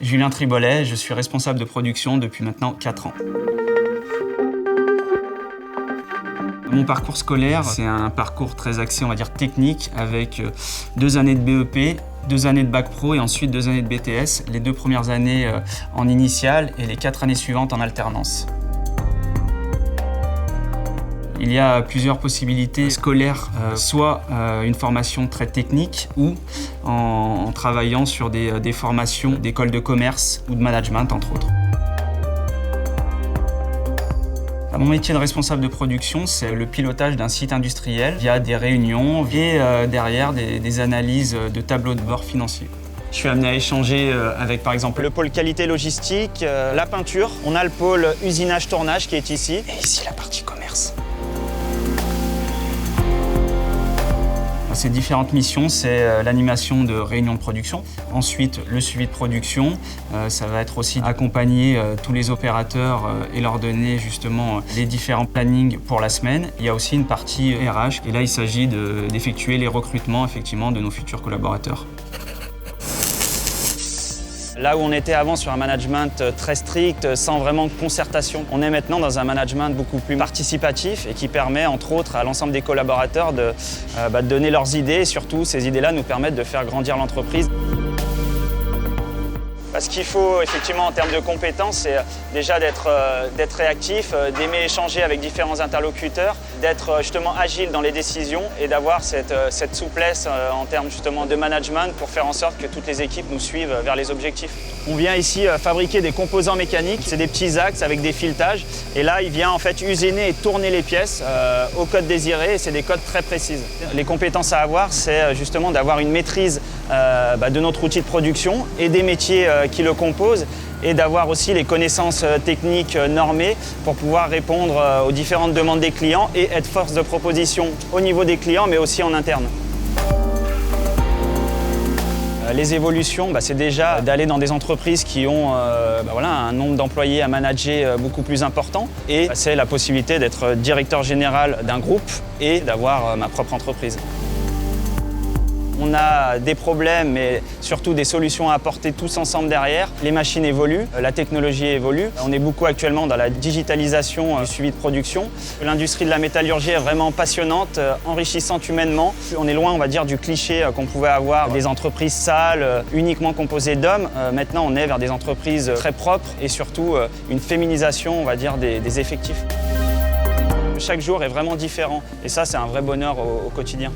Julien Tribolet, je suis responsable de production depuis maintenant 4 ans. Mon parcours scolaire, c'est un parcours très axé, on va dire, technique, avec 2 années de BEP, 2 années de Bac Pro et ensuite 2 années de BTS, les 2 premières années en initiale et les 4 années suivantes en alternance. Il y a plusieurs possibilités scolaires, soit une formation très technique ou en travaillant sur des formations d'école de commerce ou de management, entre autres. Mon métier de responsable de production, c'est le pilotage d'un site industriel via des réunions et derrière des analyses de tableaux de bord financiers. Je suis amené à échanger avec, par exemple, le pôle qualité logistique, la peinture. On a le pôle usinage-tournage qui est ici. Et ici, la partie commerce. Ces différentes missions, c'est l'animation de réunions de production. Ensuite, le suivi de production. Ça va être aussi accompagner tous les opérateurs et leur donner justement les différents plannings pour la semaine. Il y a aussi une partie RH. Et là, il s'agit d'effectuer les recrutements effectivement de nos futurs collaborateurs. Là où on était avant sur un management très strict, sans vraiment de concertation, on est maintenant dans un management beaucoup plus participatif et qui permet, entre autres, à l'ensemble des collaborateurs de donner leurs idées et surtout, ces idées-là nous permettent de faire grandir l'entreprise. Ce qu'il faut effectivement en termes de compétences, c'est déjà d'être réactif, d'aimer échanger avec différents interlocuteurs, d'être justement agile dans les décisions et d'avoir cette souplesse en termes justement de management pour faire en sorte que toutes les équipes nous suivent vers les objectifs. On vient ici fabriquer des composants mécaniques, c'est des petits axes avec des filetages et là il vient en fait usiner et tourner les pièces au code désiré et c'est des codes très précises. Les compétences à avoir, c'est justement d'avoir une maîtrise de notre outil de production et des métiers qui le composent et d'avoir aussi les connaissances techniques normées pour pouvoir répondre aux différentes demandes des clients et être force de proposition au niveau des clients mais aussi en interne. Les évolutions, c'est déjà d'aller dans des entreprises qui ont un nombre d'employés à manager beaucoup plus important et c'est la possibilité d'être directeur général d'un groupe et d'avoir ma propre entreprise. On a des problèmes, mais surtout des solutions à apporter tous ensemble derrière. Les machines évoluent, la technologie évolue. On est beaucoup actuellement dans la digitalisation du suivi de production. L'industrie de la métallurgie est vraiment passionnante, enrichissante humainement. On est loin, on va dire, du cliché qu'on pouvait avoir des entreprises sales, uniquement composées d'hommes. Maintenant, on est vers des entreprises très propres et surtout une féminisation, on va dire, des effectifs. Chaque jour est vraiment différent et ça, c'est un vrai bonheur au quotidien.